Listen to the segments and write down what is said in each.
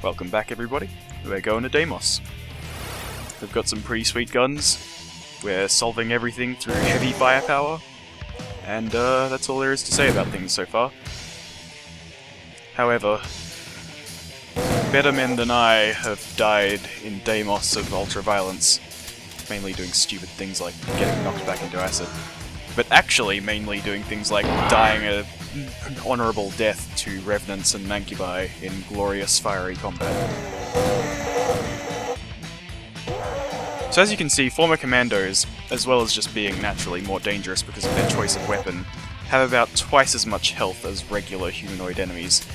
Welcome back everybody, we're going to Deimos. We've got some pretty sweet guns, we're solving everything through heavy firepower, and that's all there is to say about things so far. However, better men than I have died in Deimos of ultra-violence, mainly doing stupid things like getting knocked back into acid, but actually mainly doing things like dying an honourable death to revenants and mancubi in glorious fiery combat. So as you can see, former commandos, as well as just being naturally more dangerous because of their choice of weapon, have about twice as much health as regular humanoid enemies.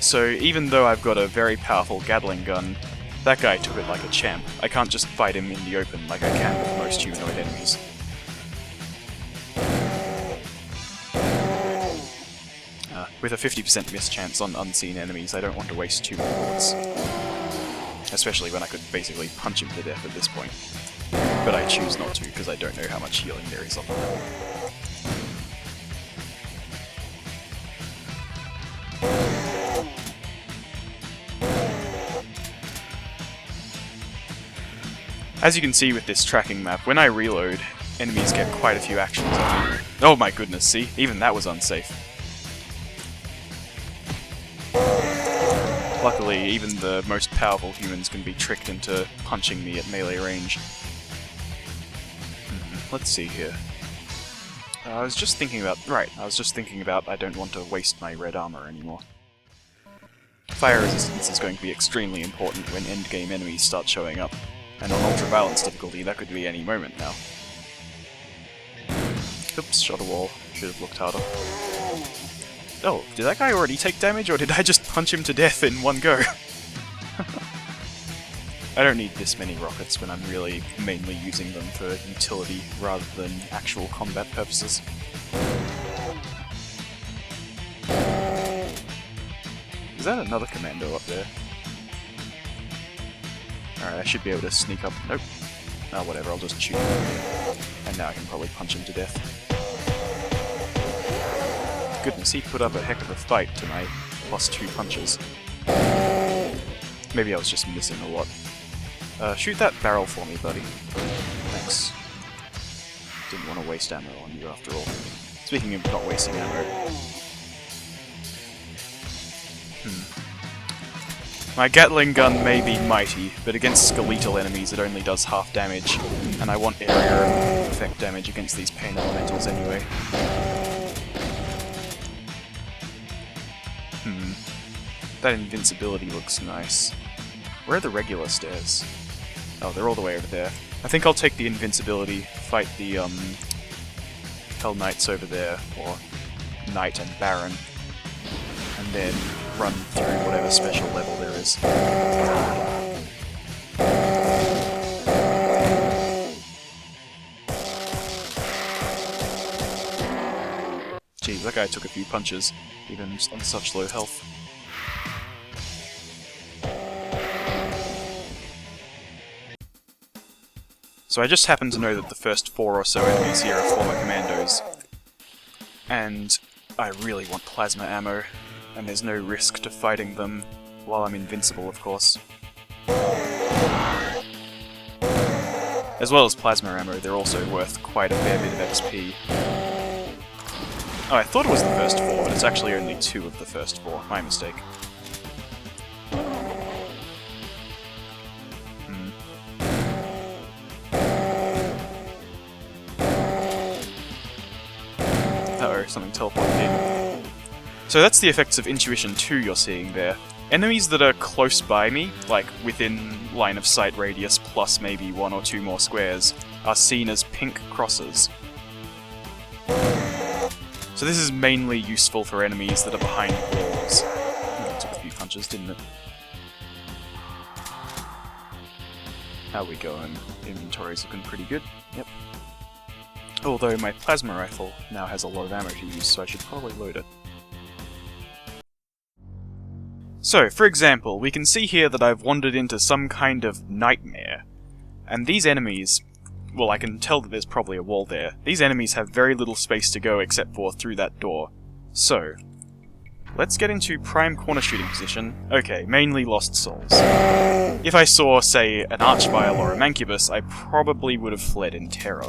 So even though I've got a very powerful Gatling gun, that guy took it like a champ. I can't just fight him in the open like I can with most humanoid enemies. With a 50% miss chance on unseen enemies, I don't want to waste too many bullets. Especially when I could basically punch him to death at this point. But I choose not to, because I don't know how much healing there is on them. As you can see with this tracking map, when I reload, enemies get quite a few actions on me. Oh my goodness, see? Even that was unsafe. Luckily, even the most powerful humans can be tricked into punching me at melee range. Let's see here. I was just thinking about I don't want to waste my red armor anymore. Fire resistance is going to be extremely important when endgame enemies start showing up, and on ultra-violence difficulty that could be any moment now. Oops, shot a wall. Should have looked harder. Oh, did that guy already take damage, or did I just punch him to death in one go? I don't need this many rockets when I'm really mainly using them for utility rather than actual combat purposes. Is that another commando up there? Alright, I should be able to sneak up. Nope. Oh, whatever, I'll just shoot him. And now I can probably punch him to death. Goodness, he put up a heck of a fight to my +2 punches. Maybe I was just missing a lot. Shoot that barrel for me, buddy. Thanks. Didn't want to waste ammo on you after all. Speaking of not wasting ammo... My Gatling gun may be mighty, but against skeletal enemies it only does half damage, and I want area effect damage against these pain elementals anyway. That invincibility looks nice. Where are the regular stairs? Oh, they're all the way over there. I think I'll take the invincibility, fight the Hell Knights over there, or Knight and Baron, and then run through whatever special level there is. Geez, that guy took a few punches, even on such low health. So I just happen to know that the first 4 or so enemies here are former commandos, and I really want plasma ammo, and there's no risk to fighting them while I'm invincible, of course. As well as plasma ammo, they're also worth quite a fair bit of XP. Oh, I thought it was the first 4, but it's actually only 2 of the first 4. My mistake. Something teleported in. So that's the effects of Intuition 2 you're seeing there. Enemies that are close by me, like within line of sight radius plus maybe 1 or 2 more squares, are seen as pink crosses. So this is mainly useful for enemies that are behind walls. That took a few punches, didn't it? How we going? Inventory's looking pretty good. Yep. Although my plasma rifle now has a lot of ammo to use, so I should probably load it. So, for example, we can see here that I've wandered into some kind of nightmare. And these enemies... well, I can tell that there's probably a wall there. These enemies have very little space to go except for through that door. So, let's get into prime corner shooting position. Okay, mainly lost souls. If I saw, say, an archvile or a mancubus, I probably would have fled in terror.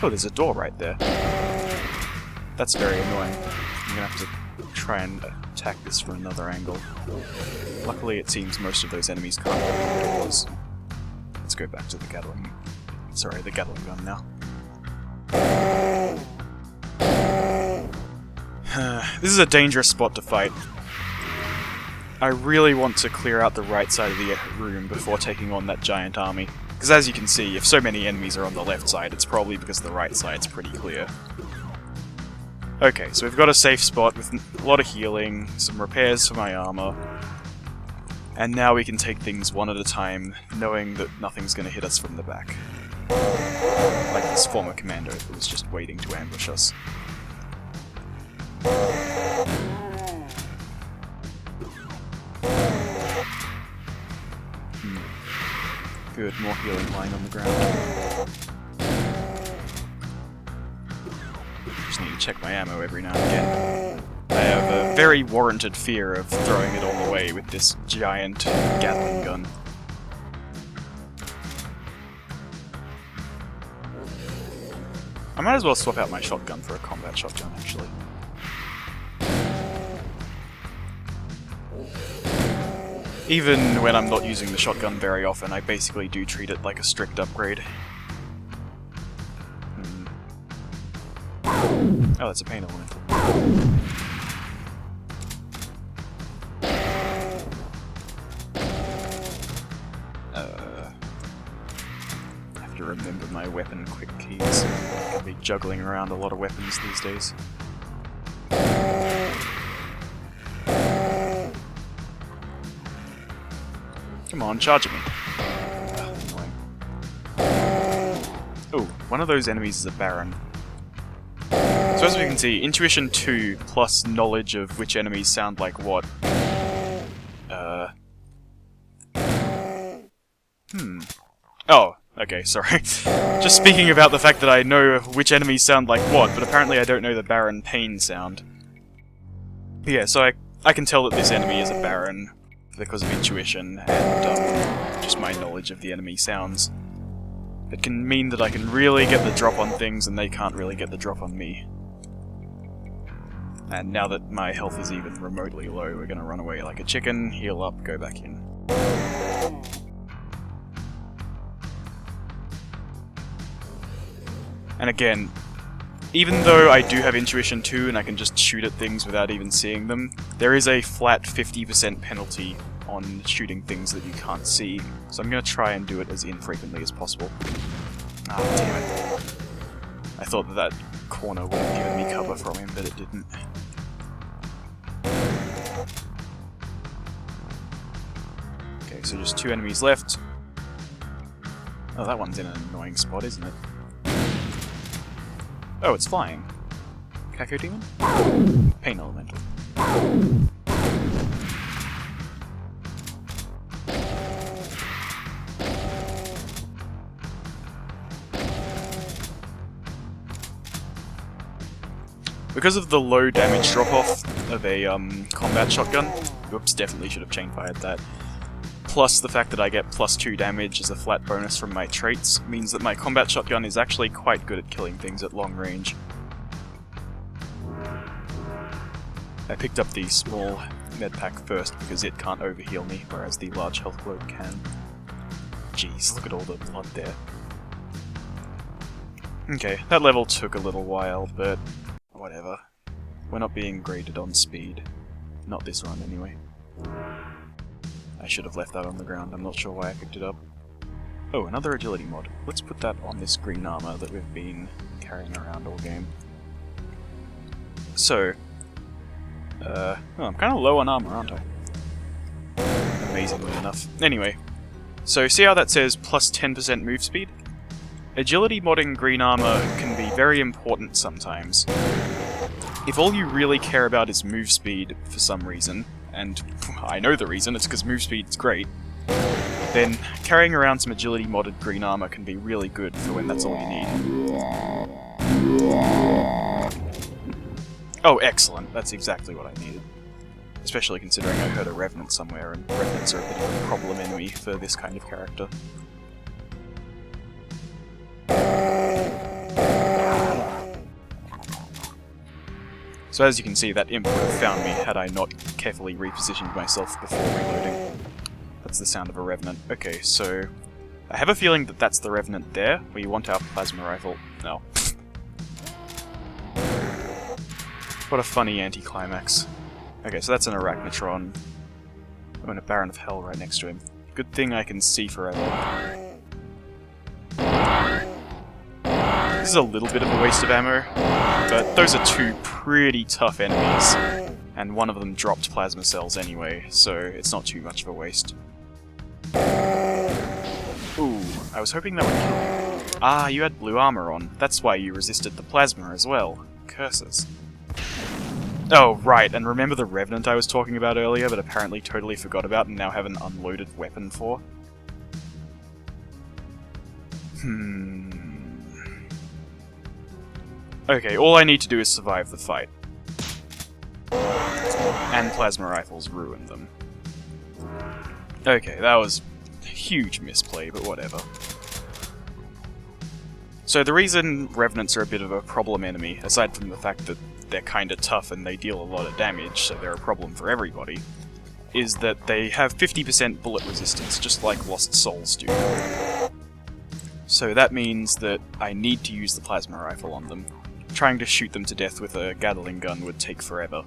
Oh, there's a door right there. That's very annoying. I'm gonna have to try and attack this from another angle. Luckily, it seems most of those enemies can't open doors. Let's go back to the Gatling... Sorry, the Gatling gun now. This is a dangerous spot to fight. I really want to clear out the right side of the room before taking on that giant army. Because as you can see, if so many enemies are on the left side, it's probably because the right side's pretty clear. Okay, so we've got a safe spot with a lot of healing, some repairs for my armor, and now we can take things one at a time, knowing that nothing's going to hit us from the back. Like this former commando that was just waiting to ambush us. Good, more healing lying on the ground. Just need to check my ammo every now and again. I have a very warranted fear of throwing it all away with this giant Gatling gun. I might as well swap out my shotgun for a combat shotgun, actually. Even when I'm not using the shotgun very often, I basically do treat it like a strict upgrade. Oh, that's a pain elemental. I have to remember my weapon quick keys. I'll be juggling around a lot of weapons these days. Come on, charge at me. Annoying. Oh, one of those enemies is a Baron. So as we can see, Intuition 2 plus knowledge of which enemies sound like what. Oh, okay, sorry. Just speaking about the fact that I know which enemies sound like what, but apparently I don't know the Baron Pain sound. Yeah, so I can tell that this enemy is a Baron because of intuition and just my knowledge of the enemy sounds. It can mean that I can really get the drop on things and they can't really get the drop on me. And now that my health is even remotely low, we're gonna run away like a chicken, heal up, go back in. And again, even though I do have Intuition 2 and I can just shoot at things without even seeing them, there is a flat 50% penalty on shooting things that you can't see, so I'm going to try and do it as infrequently as possible. Ah, damn it. I thought that corner would have given me cover from him, but it didn't. Okay, so just 2 enemies left. Oh, that one's in an annoying spot, isn't it? Oh, it's flying. Kako Demon? Pain Elemental. Because of the low damage drop-off of a combat shotgun, whoops, definitely should have chain-fired that, plus the fact that I get +2 damage as a flat bonus from my traits, means that my combat shotgun is actually quite good at killing things at long range. I picked up the small medpack first because it can't overheal me, whereas the large health globe can. Jeez, look at all the blood there. Okay, that level took a little while, but whatever. We're not being graded on speed. Not this run, anyway. I should have left that on the ground, I'm not sure why I picked it up. Oh, another agility mod. Let's put that on this green armor that we've been carrying around all game. So, oh, I'm kind of low on armor, aren't I? Amazingly enough. Anyway, so see how that says plus 10% move speed? Agility modding green armor can be very important sometimes. If all you really care about is move speed for some reason, and I know the reason, it's because move speed's great, then carrying around some agility modded green armor can be really good for when that's all you need. Oh, excellent. That's exactly what I needed. Especially considering I heard a Revenant somewhere, and Revenants are a bit of a problem enemy for this kind of character. So as you can see, that imp would have found me had I not carefully repositioned myself before reloading. That's the sound of a Revenant. Okay, so I have a feeling that that's the Revenant there. We want our plasma rifle. No. What a funny anticlimax. Okay, so that's an Arachnotron. Oh, and a Baron of Hell right next to him. Good thing I can see forever. This is a little bit of a waste of ammo, but those are two pretty tough enemies, and one of them dropped plasma cells anyway, so it's not too much of a waste. Ooh, I was hoping that would kill me. Ah, you had blue armor on. That's why you resisted the plasma as well. Curses. Oh, right, and remember the Revenant I was talking about earlier, but apparently totally forgot about and now have an unloaded weapon for? Okay, all I need to do is survive the fight. And plasma rifles ruin them. Okay, that was a huge misplay, but whatever. So the reason Revenants are a bit of a problem enemy, aside from the fact that they're kinda tough and they deal a lot of damage, so they're a problem for everybody, is that they have 50% bullet resistance, just like Lost Souls do. So that means that I need to use the plasma rifle on them. Trying to shoot them to death with a Gatling gun would take forever.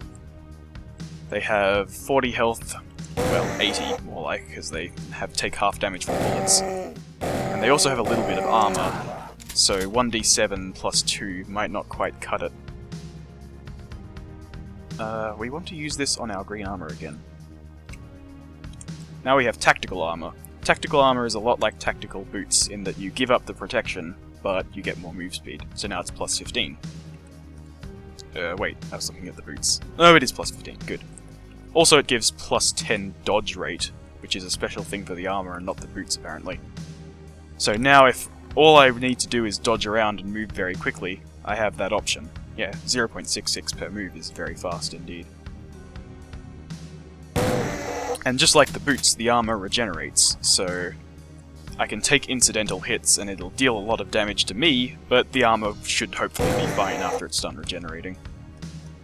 They have 40 health, well, 80 more like, because they take half damage from bullets. And they also have a little bit of armor, so 1d7 plus 2 might not quite cut it. We want to use this on our green armor again. Now we have tactical armor. Tactical armor is a lot like tactical boots in that you give up the protection, but you get more move speed. So now it's plus 15. Wait, I was looking at the boots. Oh, it is plus 15, good. Also it gives plus 10 dodge rate, which is a special thing for the armor and not the boots apparently. So now if all I need to do is dodge around and move very quickly, I have that option. Yeah, 0.66 per move is very fast indeed. And just like the boots, the armor regenerates, so I can take incidental hits and it'll deal a lot of damage to me, but the armor should hopefully be fine after it's done regenerating.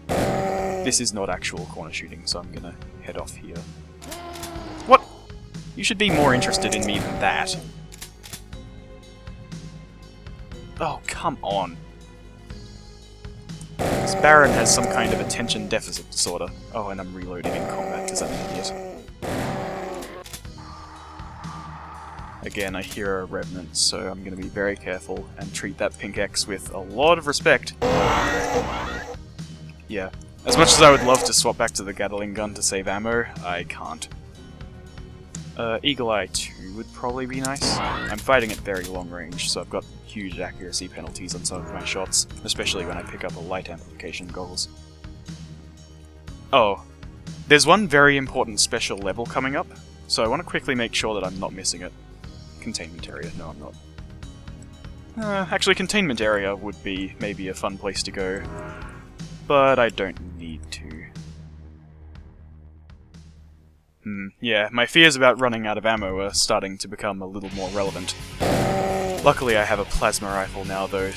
This is not actual corner shooting, so I'm gonna head off here. What? You should be more interested in me than that. Oh, come on. This Baron has some kind of attention deficit disorder. Oh, and I'm reloading in combat because I'm an idiot. Again, I hear a Revenant, so I'm going to be very careful and treat that pink X with a lot of respect. Yeah, as much as I would love to swap back to the Gatling gun to save ammo, I can't. AoI2 would probably be nice. I'm fighting at very long range, so I've got huge accuracy penalties on some of my shots, especially when I pick up a light amplification goggles. Oh, there's one very important special level coming up, so I want to quickly make sure that I'm not missing it. Containment area. No, I'm not. Actually, containment area would be maybe a fun place to go, but I don't need to. Yeah, my fears about running out of ammo are starting to become a little more relevant. Luckily I have a plasma rifle now though,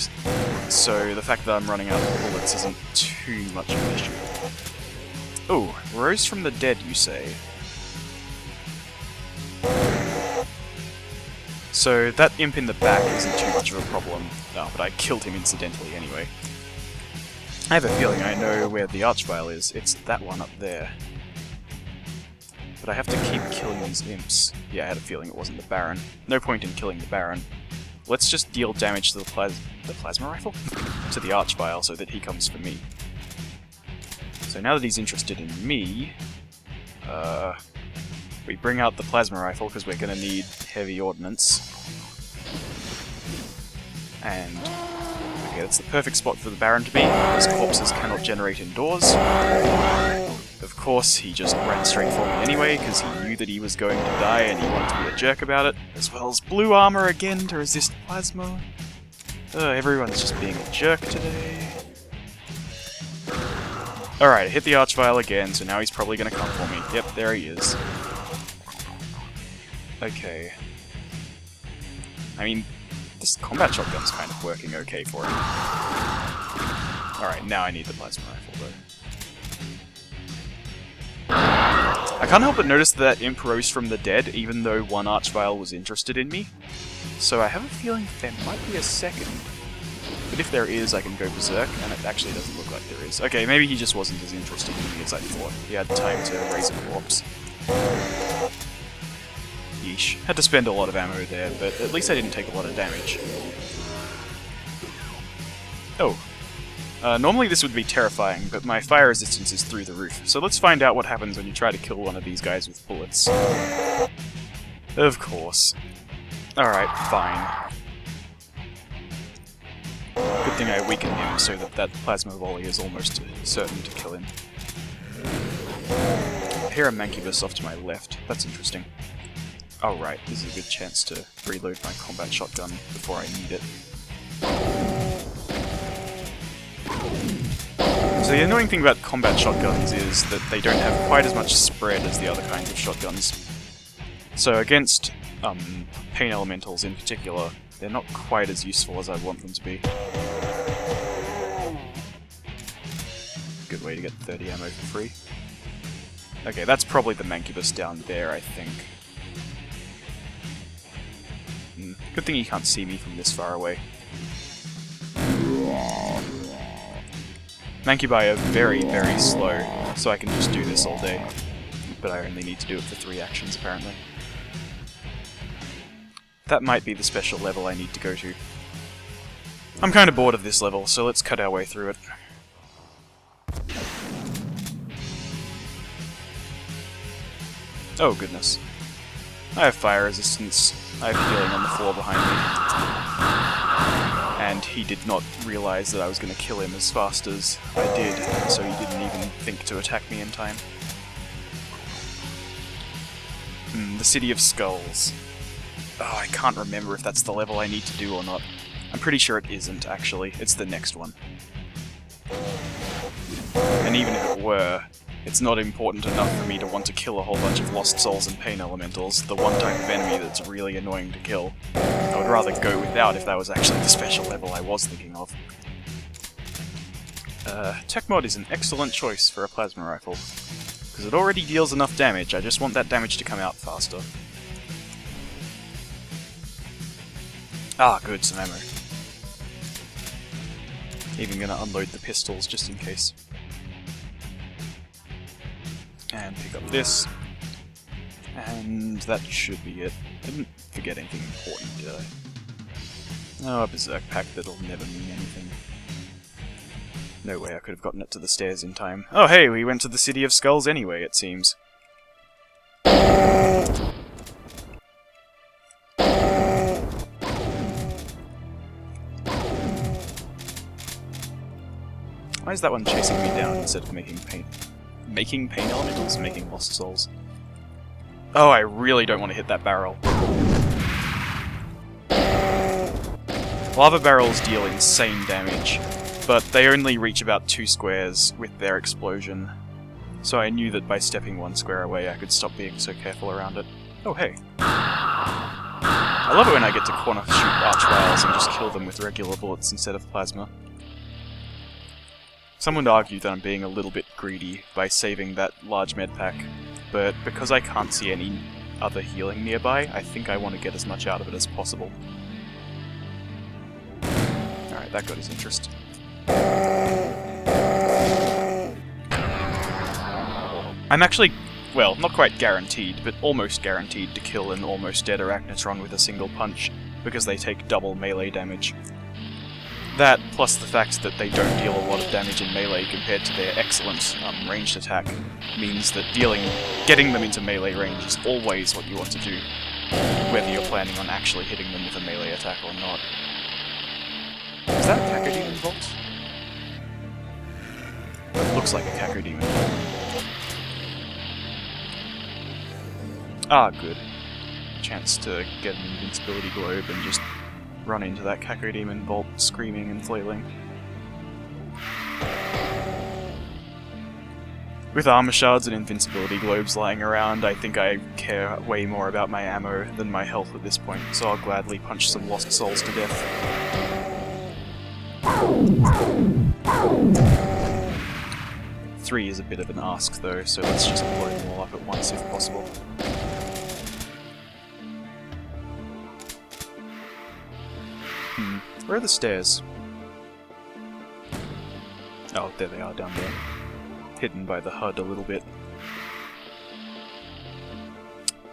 so the fact that I'm running out of bullets isn't too much of an issue. Oh, rose from the dead, you say? So that imp in the back isn't too much of a problem. No, but I killed him incidentally anyway. I have a feeling I know where the archvile is. It's that one up there. But I have to keep killing these imps. Yeah, I had a feeling it wasn't the Baron. No point in killing the Baron. Let's just deal damage to the plasma rifle? To the archvile so that he comes for me. So now that he's interested in me, we bring out the plasma rifle because we're going to need heavy ordnance. And okay, that's the perfect spot for the Baron to be, because corpses cannot generate indoors. Of course, he just ran straight for me anyway, because he knew that he was going to die and he wanted to be a jerk about it, as well as blue armor again to resist plasma. Everyone's just being a jerk today. Alright, I hit the Archvile again, so now he's probably gonna come for me. Yep, there he is. Okay. I mean, this combat shotgun's kind of working okay for him. Alright, now I need the plasma rifle, though. I can't help but notice that Imp rose from the dead, even though one Archvile was interested in me. So I have a feeling there might be a second. But if there is, I can go berserk, and it actually doesn't look like there is. Okay, maybe he just wasn't as interested in me as I thought. He had time to raise a corpse. Yeesh. Had to spend a lot of ammo there, but at least I didn't take a lot of damage. Oh. Normally this would be terrifying, but my fire resistance is through the roof. So let's find out what happens when you try to kill one of these guys with bullets. Of course. Alright, fine. Good thing I weaken him so that that plasma volley is almost certain to kill him. I hear a Mancubus off to my left. That's interesting. Oh right, this is a good chance to reload my combat shotgun before I need it. So the annoying thing about combat shotguns is that they don't have quite as much spread as the other kinds of shotguns. So against pain elementals in particular, they're not quite as useful as I want them to be. Good way to get 30 ammo for free. Okay, that's probably the Mancubus down there, I think. Good thing he can't see me from this far away. Mancubi are very, very slow, so I can just do this all day. But I only need to do it for 3 actions, apparently. That might be the special level I need to go to. I'm kind of bored of this level, so let's cut our way through it. Oh goodness. I have fire resistance. I have healing on the floor behind me. And he did not realize that I was going to kill him as fast as I did, so he didn't even think to attack me in time. The City of Skulls. Oh, I can't remember if that's the level I need to do or not. I'm pretty sure it isn't, actually. It's the next one. And even if it were, it's not important enough for me to want to kill a whole bunch of Lost Souls and Pain Elementals, the one type of enemy that's really annoying to kill. I would rather go without if that was actually the special level I was thinking of. Tech Mod is an excellent choice for a plasma rifle, because it already deals enough damage, I just want that damage to come out faster. Ah, good, some ammo. Even gonna unload the pistols just in case. And pick up this. And that should be it. I didn't forget anything important, did I? Oh, a berserk pack that'll never mean anything. No way I could have gotten it to the stairs in time. Oh hey, we went to the City of Skulls anyway, it seems. Why is that one chasing me down instead of making pain? Making pain elementals? Making Lost Souls. Oh, I really don't want to hit that barrel. Lava barrels deal insane damage, but they only reach about 2 squares with their explosion. So I knew that by stepping 1 square away I could stop being so careful around it. Oh hey. I love it when I get to corner shoot archviles and just kill them with regular bullets instead of plasma. Some would argue that I'm being a little bit greedy by saving that large med pack, but because I can't see any other healing nearby, I think I want to get as much out of it as possible. Alright, that got his interest. I'm actually, well, not quite guaranteed, but almost guaranteed to kill an almost dead Arachnotron with a single punch, because they take double melee damage. That, plus the fact that they don't deal a lot of damage in melee compared to their excellent ranged attack, means that getting them into melee range is always what you want to do, whether you're planning on actually hitting them with a melee attack or not. Is that a Cacodemon Vault? It looks like a Cacodemon Vault. Ah, good. Chance to get an invincibility globe and just run into that Cacodemon Bolt screaming and flailing. With armor shards and invincibility globes lying around, I think I care way more about my ammo than my health at this point, so I'll gladly punch some lost souls to death. Three is a bit of an ask though, so let's just blow them all up at once if possible. Where are the stairs? Oh, there they are down there. Hidden by the HUD a little bit.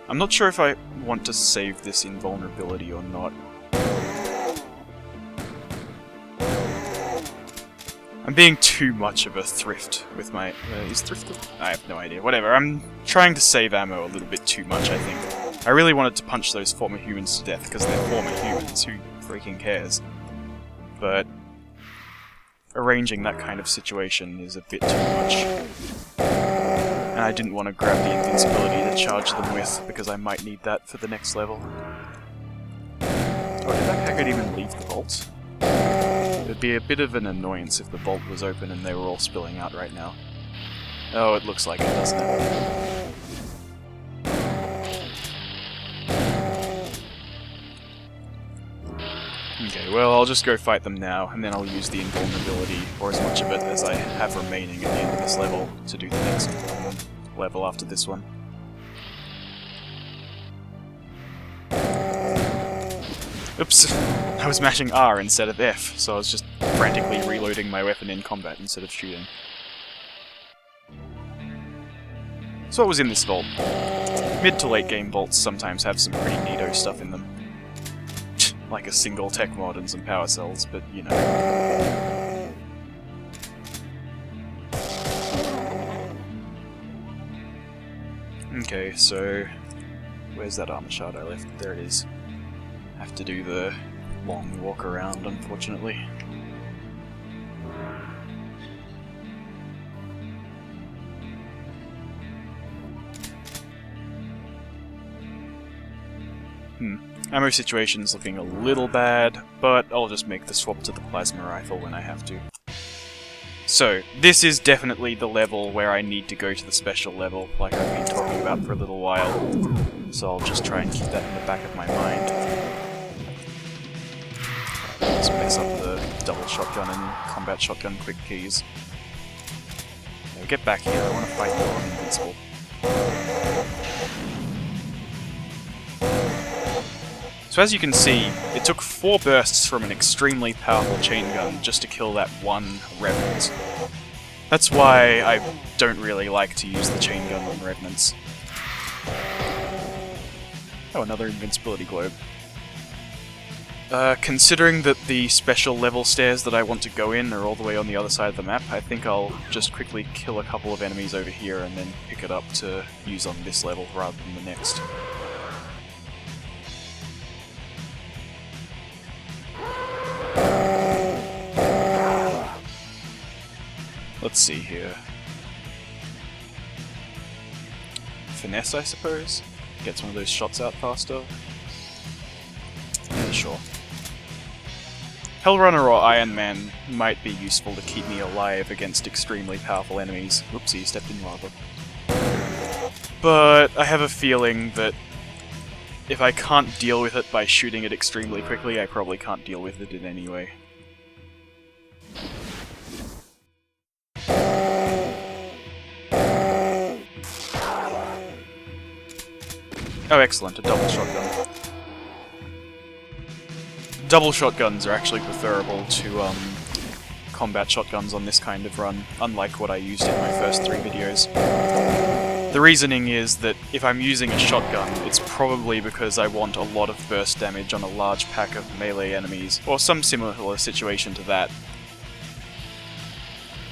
I'm not sure if I want to save this invulnerability or not. I'm being too much of a thrift with my... is thrift... I have no idea. Whatever, I'm trying to save ammo a little bit too much, I think. I really wanted to punch those former humans to death because they're former humans, who freaking cares? But arranging that kind of situation is a bit too much. And I didn't want to grab the invincibility to charge them with, because I might need that for the next level. Oh, did that Cacodemon leave the vault? It'd be a bit of an annoyance if the vault was open and they were all spilling out right now. Oh, it looks like it, doesn't it? Okay, well, I'll just go fight them now, and then I'll use the invulnerability, or as much of it as I have remaining at the end of this level, to do the next level after this one. Oops! I was mashing R instead of F, so I was just frantically reloading my weapon in combat instead of shooting. So what was in this vault? Mid to late game vaults sometimes have some pretty neato stuff in them. Like a single tech mod and some power cells, but you know. Okay, so where's that armor shard I left? There it is. Have to do the long walk around, unfortunately. Ammo situation's looking a little bad, but I'll just make the swap to the plasma rifle when I have to. So, this is definitely the level where I need to go to the special level, like I've been talking about for a little while. So I'll just try and keep that in the back of my mind. Let's mess up the double shotgun and combat shotgun quick keys. Now get back here, I want to fight you on invincible. So as you can see, it took 4 bursts from an extremely powerful chain gun just to kill that one Revenant. That's why I don't really like to use the chain gun on Revenants. Oh, another invincibility globe. Considering that the special level stairs that I want to go in are all the way on the other side of the map, I think I'll just quickly kill a couple of enemies over here and then pick it up to use on this level rather than the next. Let's see here. Finesse, I suppose? Gets one of those shots out faster? Yeah, sure. Hellrunner or Iron Man might be useful to keep me alive against extremely powerful enemies. Whoopsie, stepped in lava. But I have a feeling that if I can't deal with it by shooting it extremely quickly, I probably can't deal with it in any way. Oh, excellent, a double shotgun. Double shotguns are actually preferable to combat shotguns on this kind of run, unlike what I used in my first 3 videos. The reasoning is that if I'm using a shotgun, it's probably because I want a lot of burst damage on a large pack of melee enemies, or some similar situation to that.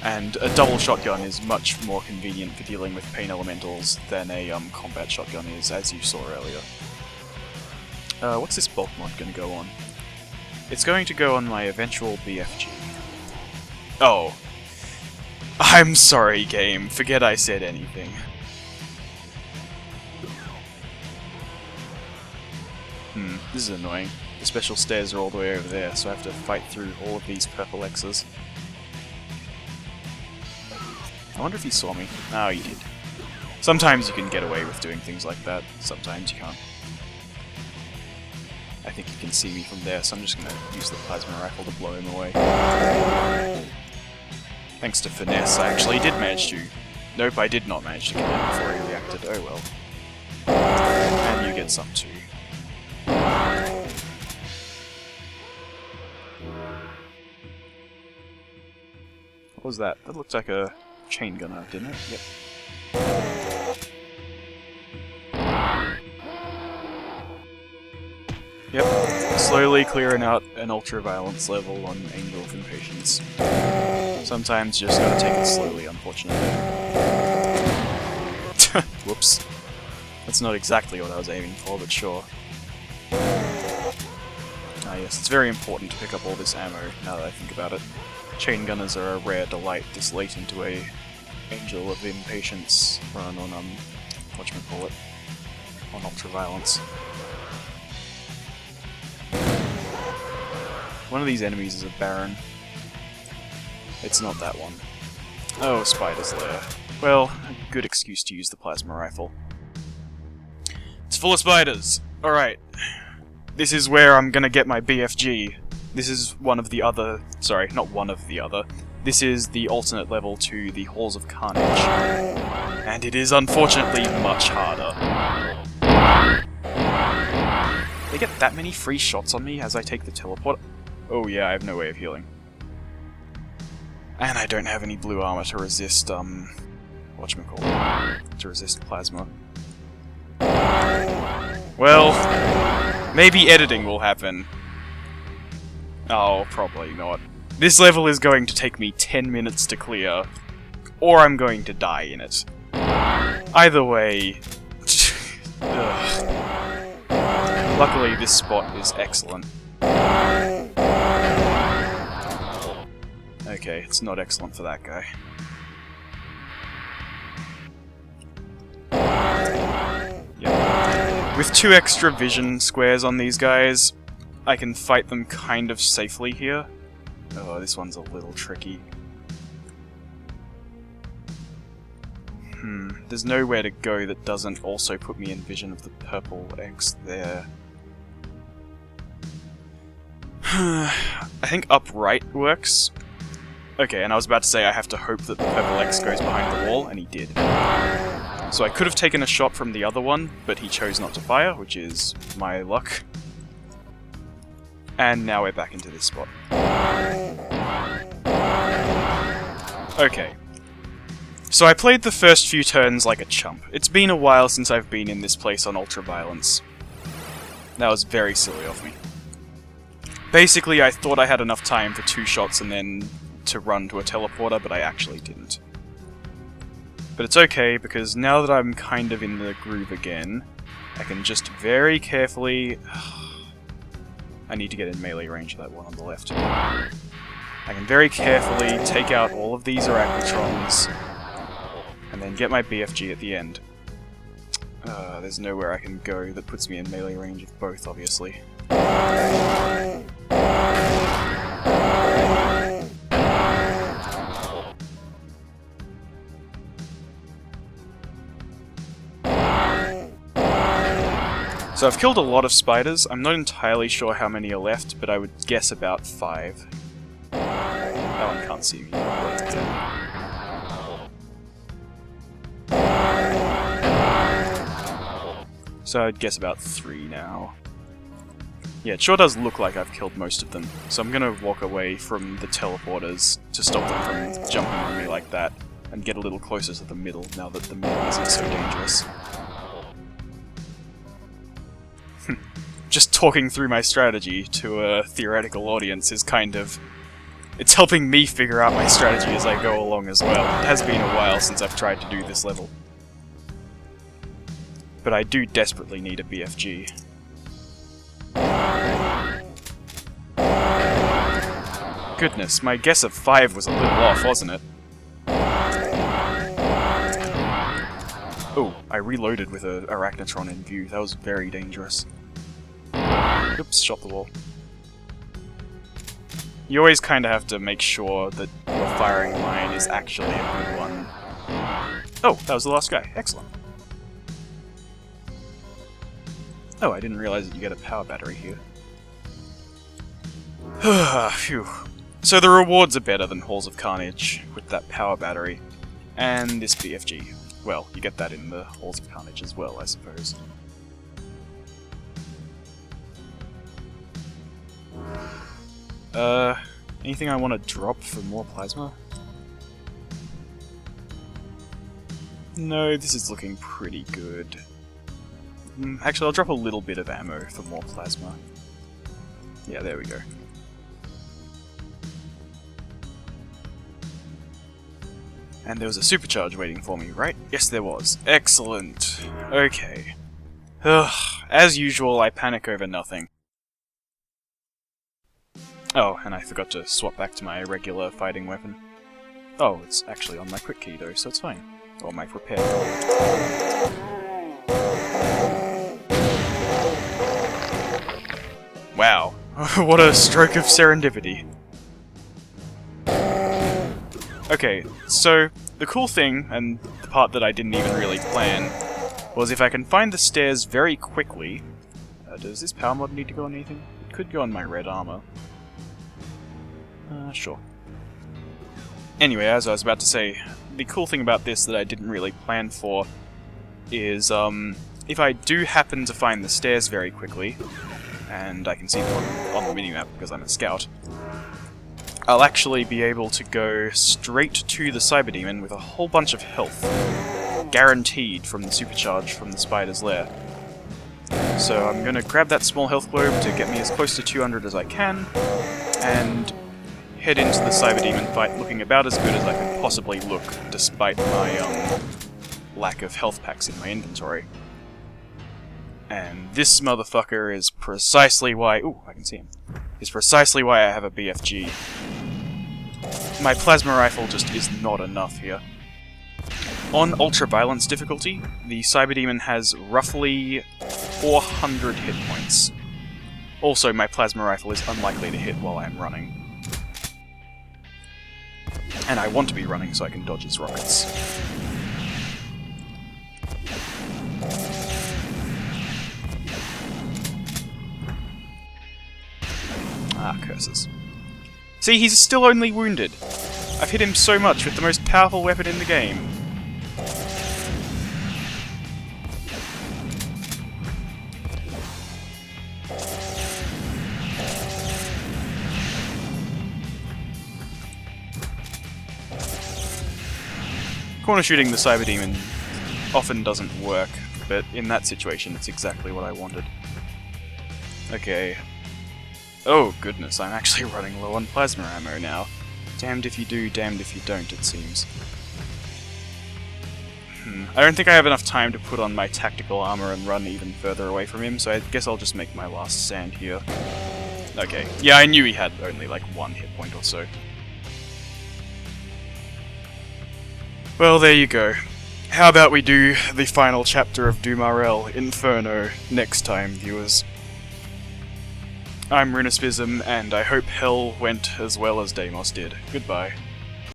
And a double shotgun is much more convenient for dealing with pain elementals than a combat shotgun is, as you saw earlier. What's this bulk mod going to go on? It's going to go on my eventual BFG. Oh. I'm sorry, game. Forget I said anything. This is annoying. The special stairs are all the way over there, so I have to fight through all of these purple X's. I wonder if he saw me. Oh, he did. Sometimes you can get away with doing things like that, sometimes you can't. I think he can see me from there, so I'm just going to use the plasma rifle to blow him away. Thanks to finesse, I actually did manage to... Nope, I did not manage to kill him before he reacted. Oh well. And you get some too. What was that? That looked like a chain gunner, didn't it? Yep. Yep, slowly clearing out an ultra-violence level on Angel of Impatience. Sometimes you just gotta take it slowly, unfortunately. Whoops. That's not exactly what I was aiming for, but sure. Ah yes, it's very important to pick up all this ammo, now that I think about it. Chain gunners are a rare delight this late into a Angel of Impatience run on, whatchamacallit, on ultra-violence. One of these enemies is a Baron. It's not that one. Oh, Spider's Lair. Well, a good excuse to use the plasma rifle. It's full of spiders! Alright. This is where I'm gonna get my BFG. This is one of the other... Sorry, not one of the other. This is the alternate level to the Halls of Carnage. And it is unfortunately much harder. They get that many free shots on me as I take the teleport? Oh yeah, I have no way of healing. And I don't have any blue armor to resist, whatchamacallit, to resist plasma. Well, maybe editing will happen. Oh, probably not. This level is going to take me 10 minutes to clear, or I'm going to die in it. Either way... Luckily, this spot is excellent. Okay, it's not excellent for that guy. Yep. With 2 extra vision squares on these guys, I can fight them kind of safely here. Oh, this one's a little tricky. There's nowhere to go that doesn't also put me in vision of the purple X there. I think upright works. Okay, and I was about to say I have to hope that the purple X goes behind the wall, and he did. So I could have taken a shot from the other one, but he chose not to fire, which is my luck. And now we're back into this spot. Okay. So I played the first few turns like a chump. It's been a while since I've been in this place on ultra-violence. That was very silly of me. Basically, I thought I had enough time for 2 shots and then to run to a teleporter, but I actually didn't. But it's okay, because now that I'm kind of in the groove again, I can just very carefully... I need to get in melee range of that one on the left. I can very carefully take out all of these arachnotrons, and then get my BFG at the end. There's nowhere I can go that puts me in melee range of both, obviously. So I've killed a lot of spiders. I'm not entirely sure how many are left, but I would guess about 5. That one can't see me. So I'd guess about 3 now. Yeah, it sure does look like I've killed most of them. So I'm gonna walk away from the teleporters to stop them from jumping on me like that, and get a little closer to the middle now that the middle isn't so dangerous. Just talking through my strategy to a theoretical audience is kind of... It's helping me figure out my strategy as I go along as well. It has been a while since I've tried to do this level. But I do desperately need a BFG. Goodness, my guess of 5 was a little off, wasn't it? Oh, I reloaded with an Arachnotron in view. That was very dangerous. Oops, shot the wall. You always kind of have to make sure that your firing line is actually a good one. Oh, that was the last guy. Excellent. Oh, I didn't realize that you get a power battery here. Phew. So the rewards are better than Halls of Carnage with that power battery. And this BFG. Well, you get that in the Halls of Carnage as well, I suppose. Anything I want to drop for more plasma? No, this is looking pretty good. Actually, I'll drop a little bit of ammo for more plasma. Yeah, there we go. And there was a supercharge waiting for me, right? Yes, there was. Excellent. Okay. Ugh. As usual, I panic over nothing. Oh, and I forgot to swap back to my regular fighting weapon. Oh, it's actually on my quick key though, so it's fine. Or my repair. Wow. What a stroke of serendipity. Okay, so the cool thing, and the part that I didn't even really plan, was if I can find the stairs very quickly... does this power mod need to go on anything? It could go on my red armor. Sure. Anyway, as I was about to say, the cool thing about this that I didn't really plan for is, if I do happen to find the stairs very quickly, and I can see them on the minimap because I'm a scout, I'll actually be able to go straight to the Cyber Demon with a whole bunch of health, guaranteed from the supercharge from the Spider's Lair. So I'm gonna grab that small health globe to get me as close to 200 as I can, and head into the Cyber Demon fight looking about as good as I can possibly look, despite my lack of health packs in my inventory. And this motherfucker is precisely why... Ooh, I can see him. Is precisely why I have a BFG. My plasma rifle just is not enough here. On ultra-violence difficulty, the Cyber Demon has roughly 400 hit points. Also, my plasma rifle is unlikely to hit while I'm running. And I want to be running so I can dodge his rockets. Ah, curses. See, he's still only wounded. I've hit him so much with the most powerful weapon in the game. Corner shooting the Cyber Demon often doesn't work, but in that situation it's exactly what I wanted. Okay. Oh goodness, I'm actually running low on plasma ammo now. Damned if you do, damned if you don't, it seems. I don't think I have enough time to put on my tactical armor and run even further away from him, so I guess I'll just make my last stand here. Okay, yeah, I knew he had only like one hit point or so. Well, there you go. How about we do the final chapter of DoomRL, Inferno, next time, viewers. I'm Runespism, and I hope Hell went as well as Deimos did. Goodbye.